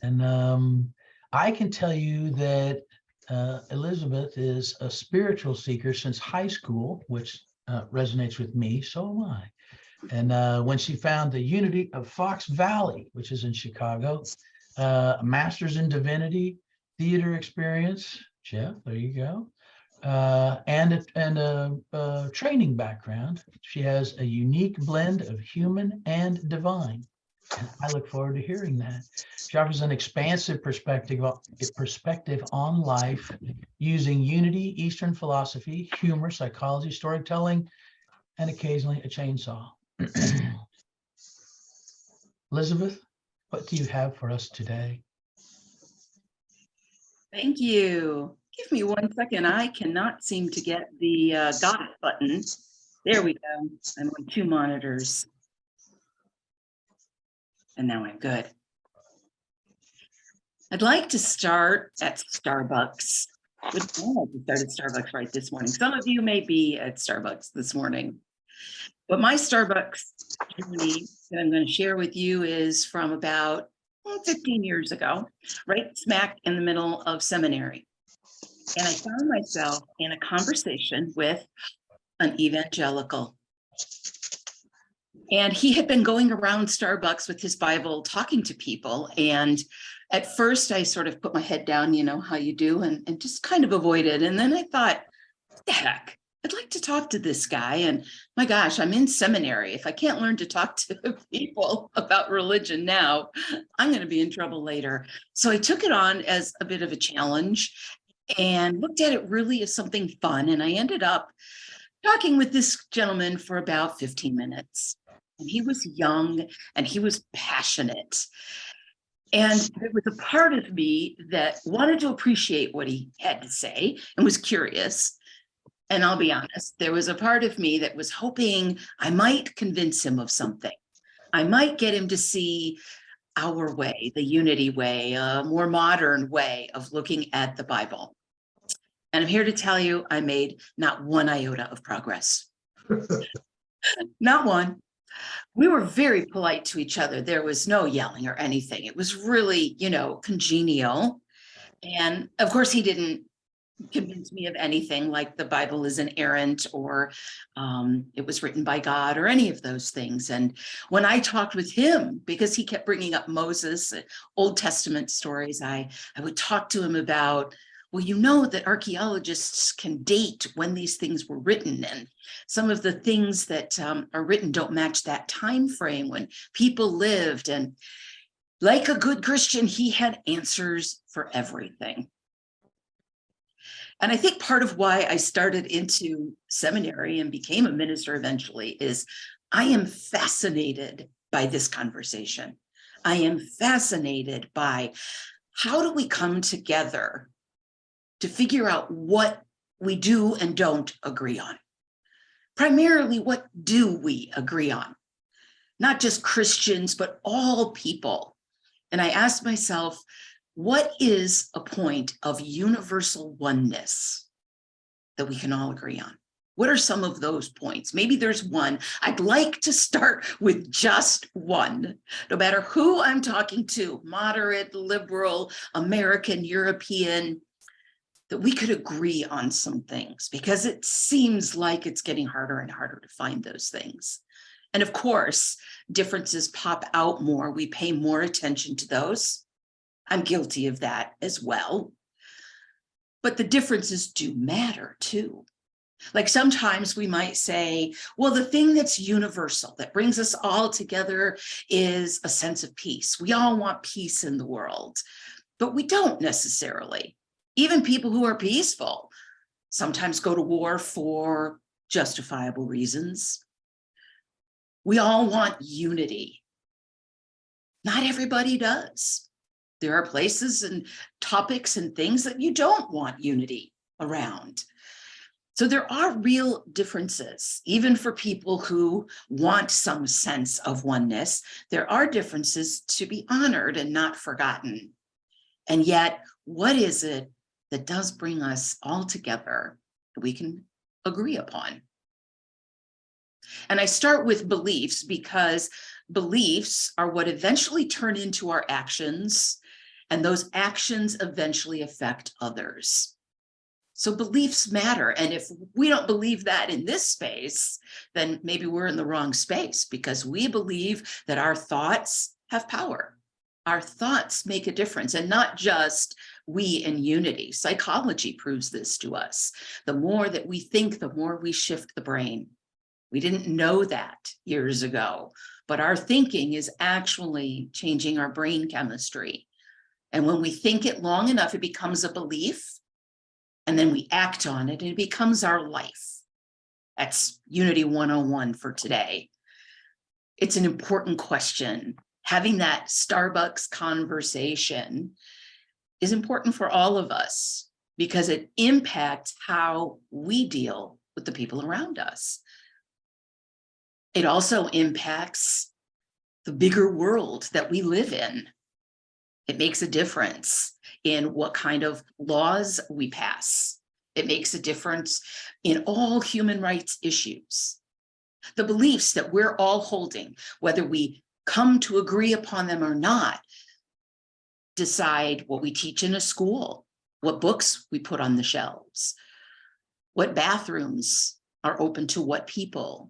And I can tell you that Elizabeth is a spiritual seeker since high school, which resonates with me. So am I. And when she found the Unity of Fox Valley, which is in Chicago, a master's in divinity, theater experience, Jeff, there you go, and a training background, she has a unique blend of human and divine. And I look forward to hearing that. She offers an expansive perspective on life using unity, Eastern philosophy, humor, psychology, storytelling, and occasionally a chainsaw. Elizabeth, what do you have for us today? Thank you. Give me 1 second. I cannot seem to get the got it button. There we go. I'm on 2 monitors. And now I'm good. I'd like to start at Starbucks. I would like to start at Starbucks right this morning. Some of you may be at Starbucks this morning. But my Starbucks journey that I'm going to share with you is from about 15 years ago, right smack in the middle of seminary. And I found myself in a conversation with an evangelical. And he had been going around Starbucks with his Bible, talking to people. And at first I sort of put my head down, you know how you do, and just kind of avoided. And then I thought, what the heck? I'd like to talk to this guy. And my gosh, I'm in seminary. If I can't learn to talk to people about religion now, I'm going to be in trouble later. So I took it on as a bit of a challenge and looked at it really as something fun. And I ended up talking with this gentleman for about 15 minutes. And he was young and he was passionate. And there was a part of me that wanted to appreciate what he had to say and was curious. And I'll be honest, there was a part of me that was hoping I might convince him of something. I might get him to see our way, the unity way, a more modern way of looking at the Bible. And I'm here to tell you, I made not one iota of progress. Not one. We were very polite to each other. There was no yelling or anything. It was really, congenial. And of course, he didn't convince me of anything like the Bible is inerrant or it was written by God or any of those things. And when I talked with him, because he kept bringing up Moses, Old Testament stories, I would talk to him about, well, you know that archaeologists can date when these things were written, and some of the things that are written don't match that time frame when people lived. And like a good Christian, he had answers for everything. And I think part of why I started into seminary and became a minister eventually is I am fascinated by this conversation. I am fascinated by how do we come together to figure out what we do and don't agree on. Primarily, what do we agree on? Not just Christians, but all people. And I asked myself, what is a point of universal oneness that we can all agree on? What are some of those points? Maybe there's one. I'd like to start with just one, no matter who I'm talking to, moderate, liberal, American, European, that we could agree on some things, because it seems like it's getting harder and harder to find those things. And of course, differences pop out more. We pay more attention to those. I'm guilty of that as well. But the differences do matter too. Like sometimes we might say, well, the thing that's universal, that brings us all together, is a sense of peace. We all want peace in the world, but we don't necessarily. Even people who are peaceful sometimes go to war for justifiable reasons. We all want unity. Not everybody does. There are places and topics and things that you don't want unity around. So there are real differences, even for people who want some sense of oneness. There are differences to be honored and not forgotten. And yet, what is it that does bring us all together that we can agree upon? And I start with beliefs because beliefs are what eventually turn into our actions. and those actions eventually affect others. So beliefs matter. And if we don't believe that in this space, then maybe we're in the wrong space, because we believe that our thoughts have power. Our thoughts make a difference, and not just we in unity. Psychology proves this to us. The more that we think, the more we shift the brain. We didn't know that years ago, but our thinking is actually changing our brain chemistry. And when we think it long enough, it becomes a belief, and then we act on it, and it becomes our life. That's Unity 101 for today. It's an important question. Having that Starbucks conversation is important for all of us, because it impacts how we deal with the people around us. It also impacts the bigger world that we live in. It makes a difference in what kind of laws we pass. It makes a difference in all human rights issues. The beliefs that we're all holding, whether we come to agree upon them or not, decide what we teach in a school, what books we put on the shelves, what bathrooms are open to what people.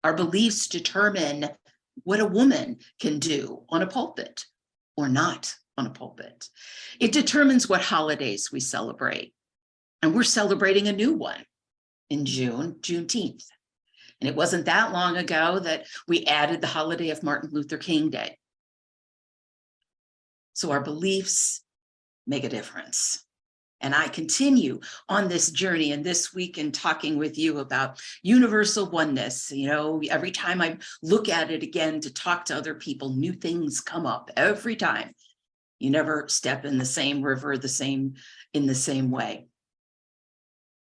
Our beliefs determine what a woman can do on a pulpit or not on a pulpit. It determines what holidays we celebrate. And we're celebrating a new one in June, Juneteenth. And it wasn't that long ago that we added the holiday of Martin Luther King Day. So our beliefs make a difference. And I continue on this journey, and this week in talking with you about universal oneness. You know, every time I look at it again to talk to other people, new things come up every time. You never step in the same river in the same way.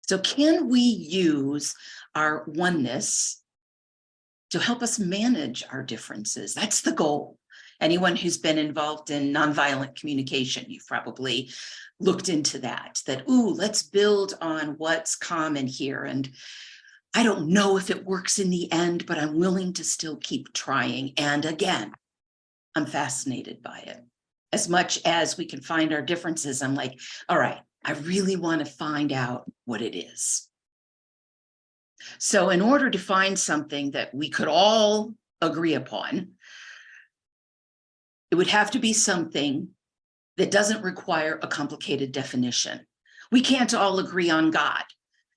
So can we use our oneness to help us manage our differences? That's the goal. Anyone who's been involved in nonviolent communication, you've probably looked into that, ooh, let's build on what's common here. And I don't know if it works in the end, but I'm willing to still keep trying. And again, I'm fascinated by it. As much as we can find our differences, I'm like, all right, I really want to find out what it is. So in order to find something that we could all agree upon, it would have to be something that doesn't require a complicated definition. We can't all agree on God.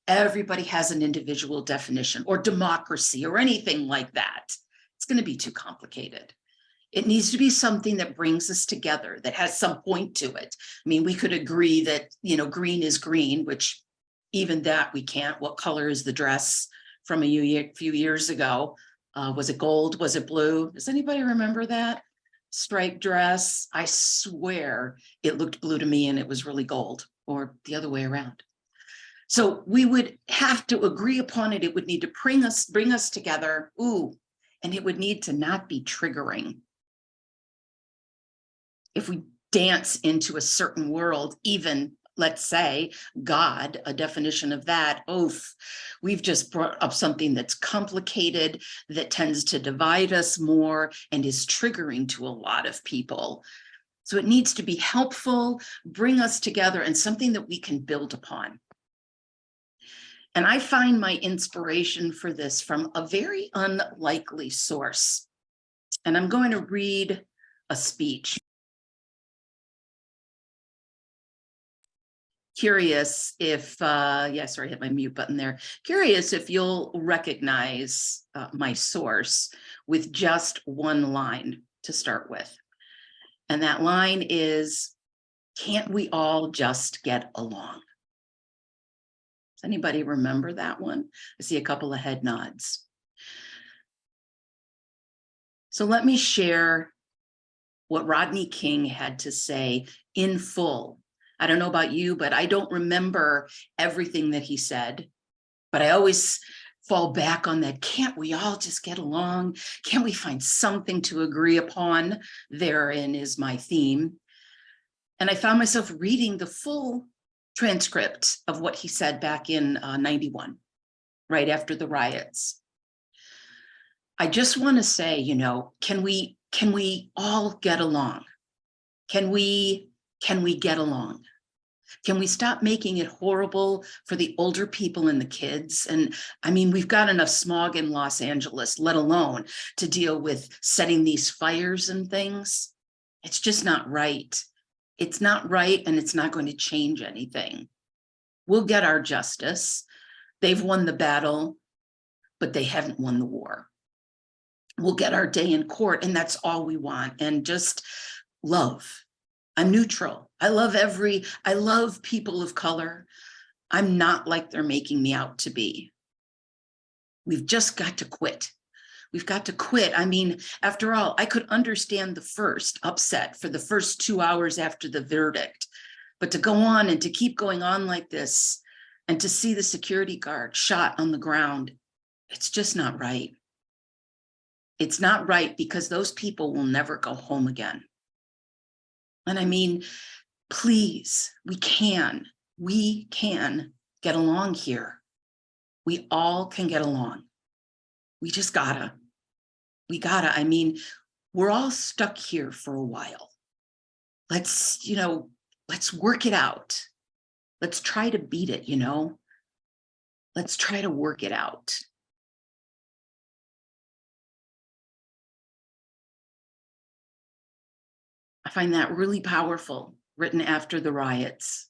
Everybody has an individual definition, or democracy, or anything like that. It's going to be too complicated. It needs to be something that brings us together, that has some point to it. I mean, we could agree that, green is green, which even that we can't. What color is the dress from a few years ago? Was it gold? Was it blue? Does anybody remember that? Striped dress. I swear it looked blue to me and it was really gold, or the other way around. So we would have to agree upon it. It would need to bring us together. Ooh, and it would need to not be triggering. If we dance into a certain world, even let's say God, a definition of that, oof, we've just brought up something that's complicated, that tends to divide us more and is triggering to a lot of people. So it needs to be helpful, bring us together, and something that we can build upon. And I find my inspiration for this from a very unlikely source. And I'm going to read a speech. Curious if, sorry, I hit my mute button there. Curious if you'll recognize my source with just one line to start with. And that line is, can't we all just get along? Does anybody remember that one? I see a couple of head nods. So let me share what Rodney King had to say in full. I don't know about you, but I don't remember everything that he said, but I always fall back on that. Can't we all just get along? Can't we find something to agree upon? Therein is my theme. And I found myself reading the full transcript of what he said back in 91, right after the riots. I just want to say, can we all get along? Can we Can we get along? Can we stop making it horrible for the older people and the kids? And I mean, we've got enough smog in Los Angeles, let alone to deal with setting these fires and things. It's just not right. It's not right, and it's not going to change anything. We'll get our justice. They've won the battle, but they haven't won the war. We'll get our day in court, and that's all we want. And just love. I'm neutral. I love people of color. I'm not like they're making me out to be. We've just got to quit. We've got to quit. I mean, after all, I could understand the first upset for the first 2 hours after the verdict, but to go on and to keep going on like this and to see the security guard shot on the ground, it's just not right. It's not right, because those people will never go home again. And I mean, please, we can get along here. We all can get along. We just gotta. I mean, we're all stuck here for a while. Let's work it out. Let's try to beat it, Let's try to work it out. I find that really powerful, written after the riots.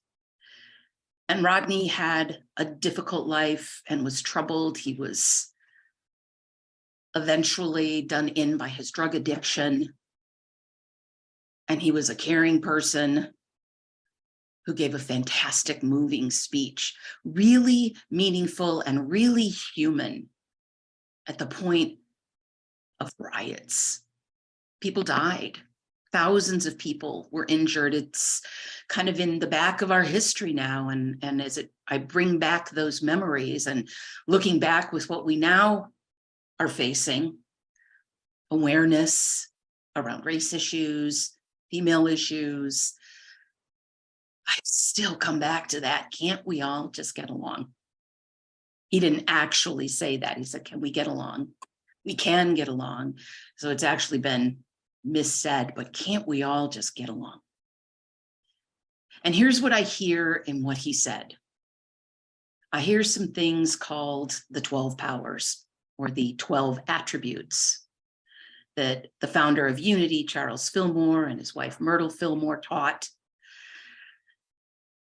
And Rodney had a difficult life and was troubled. He was eventually done in by his drug addiction. And he was a caring person who gave a fantastic, moving speech, really meaningful and really human at the point of riots. People died. Thousands of people were injured. It's kind of in the back of our history now. And I bring back those memories and looking back with what we now are facing, awareness around race issues, female issues, I still come back to that. Can't we all just get along? He didn't actually say that. He said, can we get along? We can get along. So it's actually been missaid, but can't we all just get along? And here's what I hear in what he said. I hear some things called the 12 powers, or the 12 attributes, that the founder of Unity, Charles Fillmore, and his wife Myrtle Fillmore taught.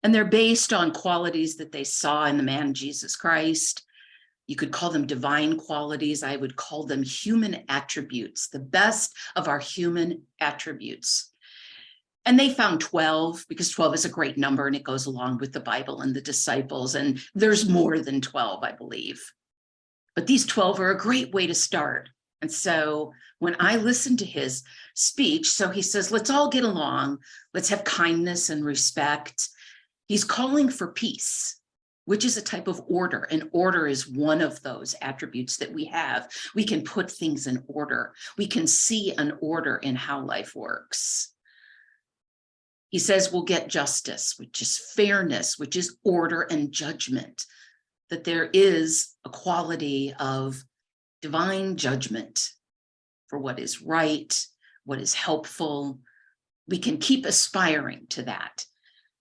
And they're based on qualities that they saw in the man Jesus Christ. You could call them divine qualities. I would call them human attributes, the best of our human attributes. And they found 12 because 12 is a great number and it goes along with the Bible and the disciples. And there's more than 12, I believe. But these 12 are a great way to start. And so when I listened to his speech, so he says, let's all get along. Let's have kindness and respect. He's calling for peace, which is a type of order. And order is one of those attributes that we have. We can put things in order. We can see an order in how life works. He says we'll get justice, which is fairness, which is order and judgment, that there is a quality of divine judgment for what is right, what is helpful. We can keep aspiring to that.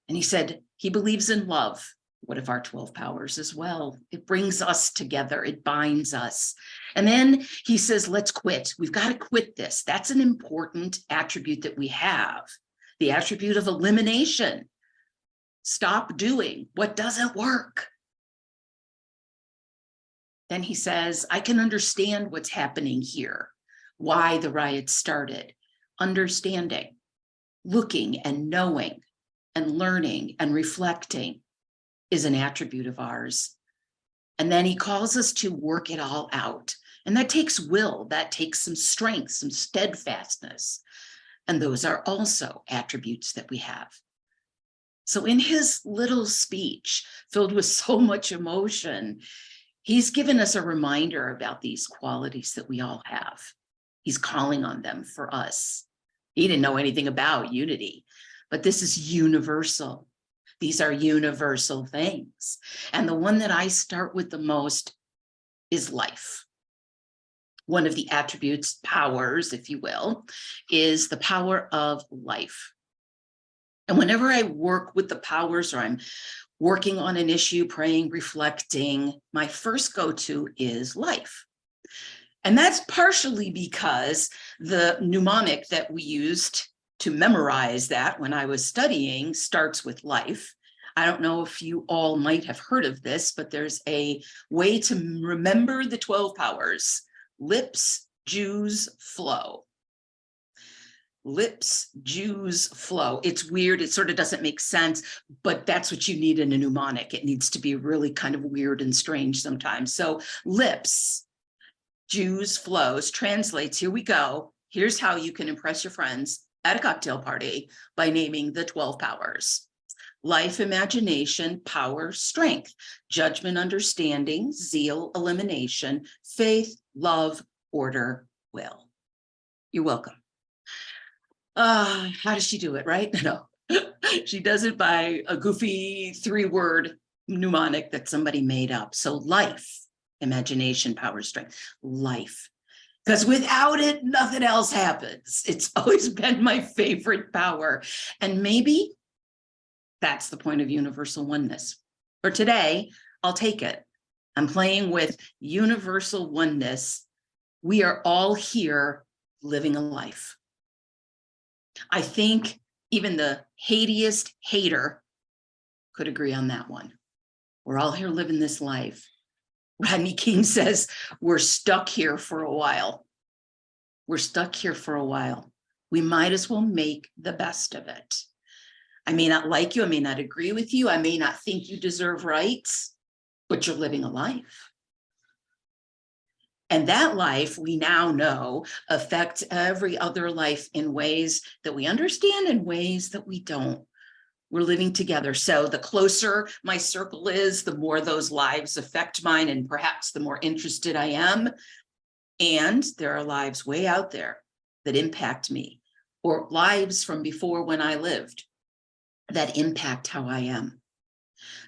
And he said he believes in love, one of our 12 powers as well. It brings us together, it binds us. And then he says, let's quit. We've got to quit this. That's an important attribute that we have, the attribute of elimination. Stop doing what doesn't work. Then he says, I can understand what's happening here, why the riots started. Understanding, looking and knowing and learning and reflecting is an attribute of ours. And then he calls us to work it all out. And that takes will, that takes some strength, some steadfastness. And those are also attributes that we have. So in his little speech, filled with so much emotion, he's given us a reminder about these qualities that we all have. He's calling on them for us. He didn't know anything about unity, but this is universal. These are universal things. And the one that I start with the most is life. One of the attributes, powers, if you will, is the power of life. And whenever I work with the powers or I'm working on an issue, praying, reflecting, my first go-to is life. And that's partially because the mnemonic that we used to memorize that when I was studying starts with life. I don't know if you all might have heard of this, but there's a way to remember the 12 powers. Lips, Jews, flow. Lips, Jews, flow. It's weird. It sort of doesn't make sense, but that's what you need in a mnemonic. It needs to be really kind of weird and strange sometimes. So lips, Jews, flows translates. Here we go. Here's how you can impress your friends at a cocktail party by naming the 12 powers. Life, imagination, power, strength, judgment, understanding, zeal, elimination, faith, love, order, will. You're welcome. How does she do it, right? No, she does it by a goofy 3-word mnemonic that somebody made up. So life, imagination, power, strength, life. Because without it, nothing else happens. It's always been my favorite power. And maybe that's the point of universal oneness. For today, I'll take it. I'm playing with universal oneness. We are all here living a life. I think even the hatiest hater could agree on that one. We're all here living this life. Rodney King says, we're stuck here for a while. We're stuck here for a while. We might as well make the best of it. I may not like you. I may not agree with you. I may not think you deserve rights, but you're living a life. And that life, we now know, affects every other life in ways that we understand and ways that we don't. We're living together. So the closer my circle is, the more those lives affect mine, and perhaps the more interested I am. And there are lives way out there that impact me, or lives from before when I lived that impact how I am.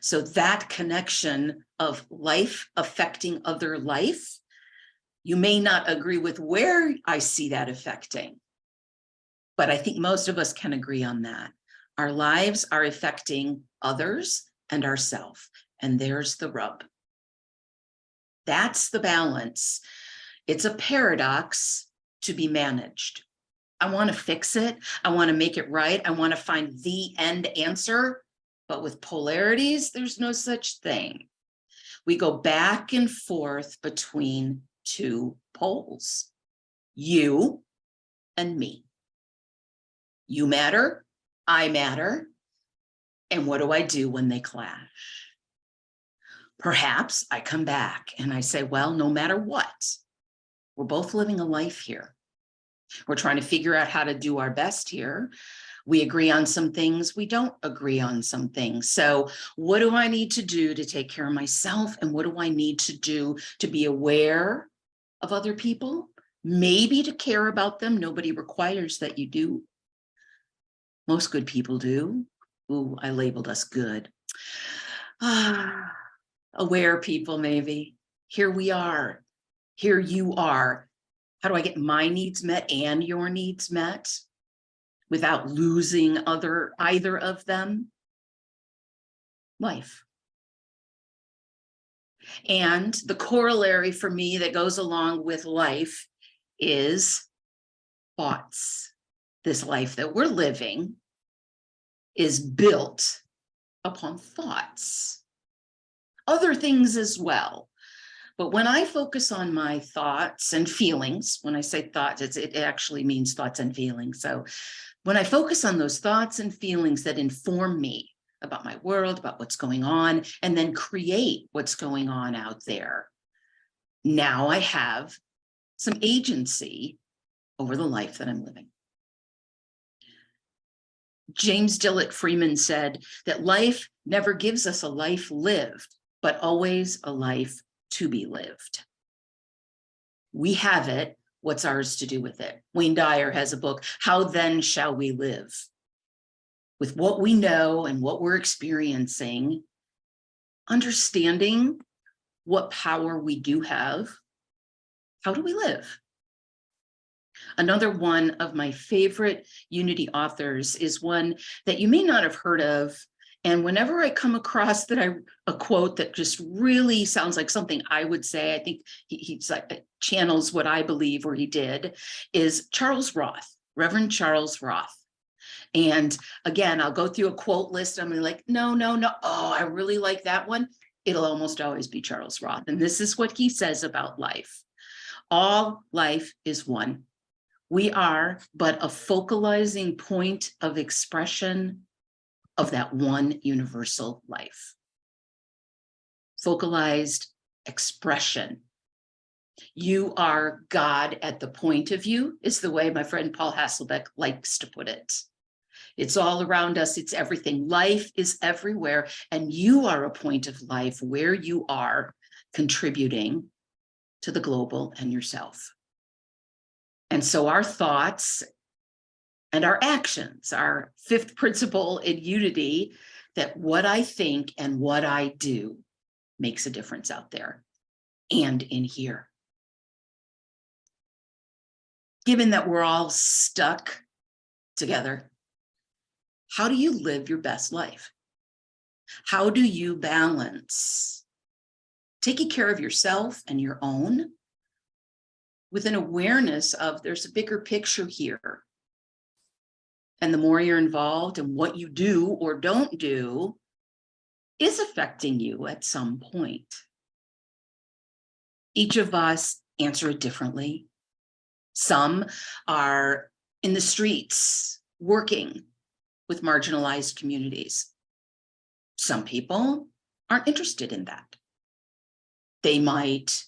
So that connection of life affecting other life, you may not agree with where I see that affecting, but I think most of us can agree on that. Our lives are affecting others and ourselves, and there's the rub. That's the balance. It's a paradox to be managed. I want to fix it. I want to make it right. I want to find the end answer, but with polarities, there's no such thing. We go back and forth between 2 poles, you and me. You matter, I matter. And what do I do when they clash? Perhaps I come back and I say, well, no matter what, we're both living a life here. We're trying to figure out how to do our best here. We agree on some things. We don't agree on some things. So what do I need to do to take care of myself? And what do I need to do to be aware of other people? Maybe to care about them. Nobody requires that you do. Most good people do. Ooh, I labeled us good. Aware people, maybe. Here we are. Here you are. How do I get my needs met and your needs met without losing either of them? Life. And the corollary for me that goes along with life is thoughts. This life that we're living is built upon thoughts. Other things as well. But when I focus on my thoughts and feelings, when I say thoughts, it actually means thoughts and feelings. So when I focus on those thoughts and feelings that inform me about my world, about what's going on, and then create what's going on out there, now I have some agency over the life that I'm living. James Dillett Freeman said that life never gives us a life lived, but always a life to be lived. We have it. What's ours to do with it? Wayne Dyer has a book, How Then Shall We Live? With what we know and what we're experiencing, understanding what power we do have, how do we live? Another one of my favorite unity authors is one that you may not have heard of. And whenever I come across a quote that just really sounds like something I would say, I think he's like channels what I believe or he did, is Charles Roth, Reverend Charles Roth. And again, I'll go through a quote list. I'm like, no. Oh, I really like that one. It'll almost always be Charles Roth. And this is what he says about life. All life is one. We are but a focalizing point of expression of that one universal life. Focalized expression. You are God at the point of view, is the way my friend Paul Hasselbeck likes to put it. It's all around us. It's everything. Life is everywhere. And you are a point of life where you are contributing to the global and yourself. And so our thoughts and our actions, our fifth principle in unity, that what I think and what I do makes a difference out there and in here. Given that we're all stuck together, how do you live your best life? How do you balance taking care of yourself and your own with an awareness of there's a bigger picture here? And the more you're involved in what you do or don't do is affecting you at some point. Each of us answer it differently. Some are in the streets working with marginalized communities. Some people aren't interested in that. They might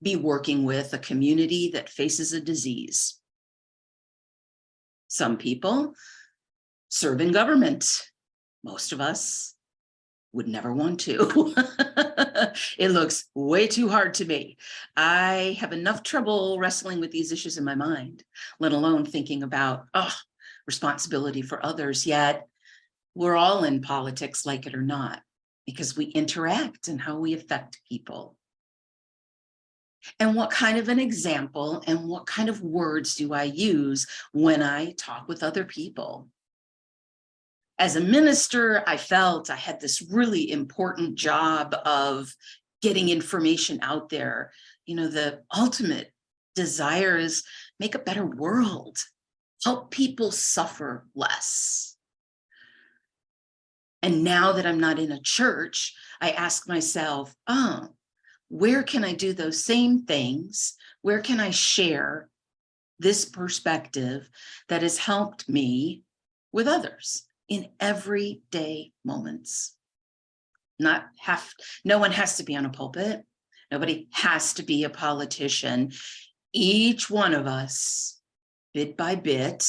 be working with a community that faces a disease. Some people serve in government. Most of us would never want to. It looks way too hard to me. I have enough trouble wrestling with these issues in my mind, let alone thinking about responsibility for others. Yet we're all in politics, like it or not, because we interact and how we affect people. And what kind of an example and what kind of words do I use when I talk with other people? As a minister, I felt I had this really important job of getting information out there. You know, the ultimate desire is make a better world, help people suffer less. And now that I'm not in a church, I ask myself, where can I do those same things? Where can I share this perspective that has helped me with others in everyday moments? No one has to be on a pulpit. Nobody has to be a politician. Each one of us, bit by bit,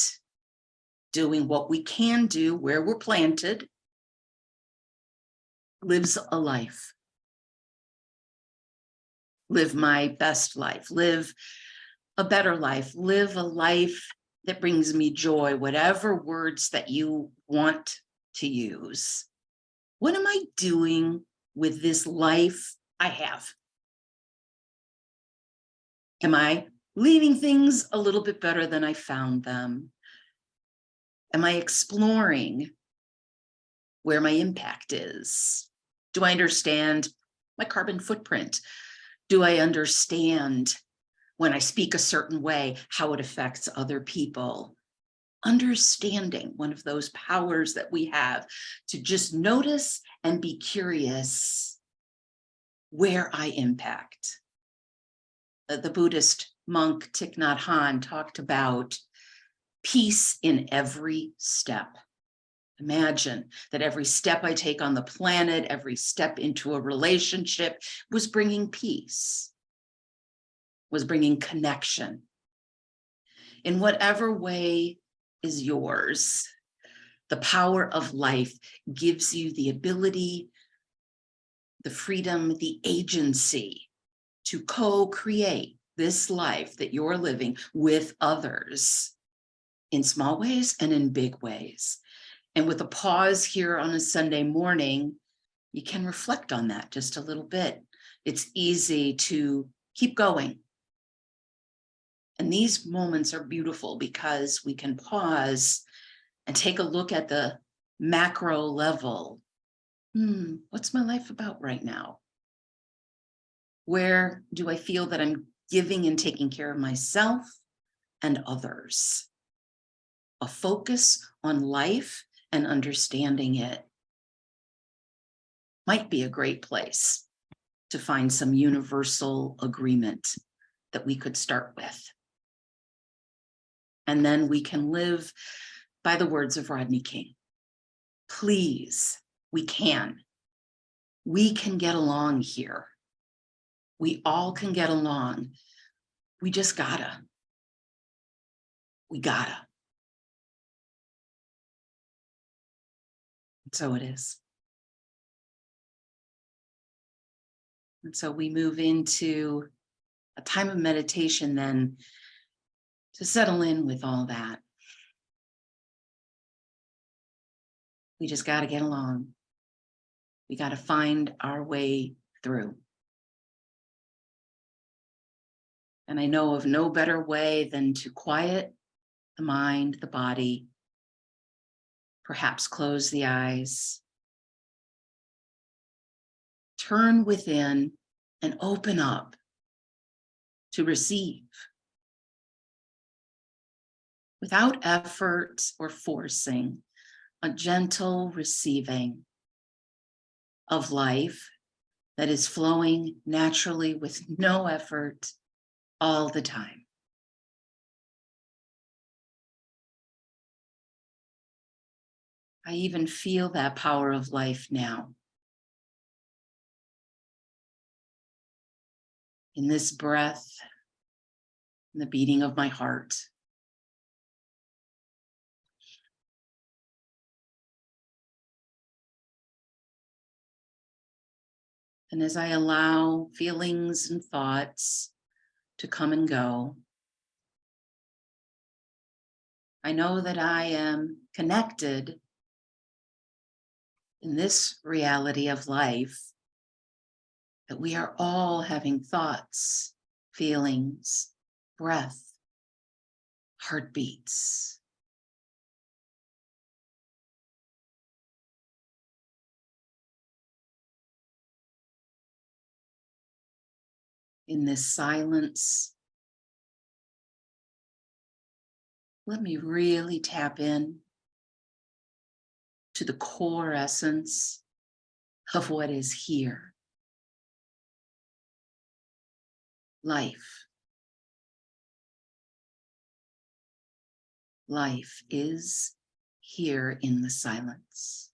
doing what we can do where we're planted, lives a life. Live my best life, live a better life, live a life that brings me joy, whatever words that you want to use. What am I doing with this life I have? Am I leaving things a little bit better than I found them? Am I exploring where my impact is? Do I understand my carbon footprint? Do I understand when I speak a certain way, how it affects other people? Understanding, one of those powers that we have to just notice and be curious where I impact. The Buddhist monk Thich Nhat Hanh talked about peace in every step. Imagine that every step I take on the planet, every step into a relationship was bringing peace, was bringing connection. In whatever way is yours, the power of life gives you the ability, the freedom, the agency to co-create this life that you're living with others in small ways and in big ways. And with a pause here on a Sunday morning, you can reflect on that just a little bit. It's easy to keep going And these moments are beautiful because we can pause and take a look at the macro level. What's my life about right now? Where do I feel that I'm giving and taking care of myself and others? A focus on life and understanding it might be a great place to find some universal agreement that we could start with. And then we can live by the words of Rodney King. Please, we can. We can get along here. We all can get along. We just gotta. We gotta. And so it is. And so we move into a time of meditation then to settle in with all that. We just got to get along. We got to find our way through. And I know of no better way than to quiet the mind, the body, perhaps close the eyes, turn within and open up to receive without effort or forcing, a gentle receiving of life that is flowing naturally with no effort all the time. I even feel that power of life now. In this breath, in the beating of my heart. And as I allow feelings and thoughts to come and go, I know that I am connected in this reality of life, that we are all having thoughts, feelings, breath, heartbeats. In this silence, let me really tap in to the core essence of what is here. Life. Life is here in the silence.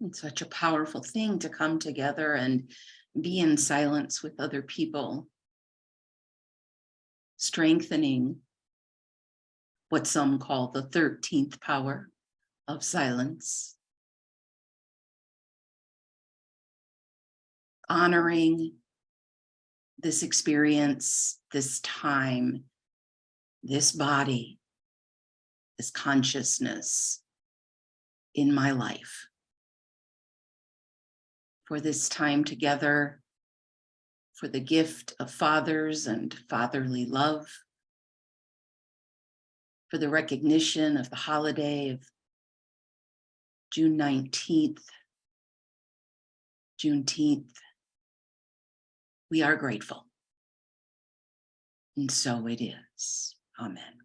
It's such a powerful thing to come together and be in silence with other people, strengthening what some call the 13th power of silence, honoring this experience, this time, this body, this consciousness in my life. For this time together, for the gift of fathers and fatherly love, for the recognition of the holiday of June 19th, Juneteenth. We are grateful. And so it is. Amen.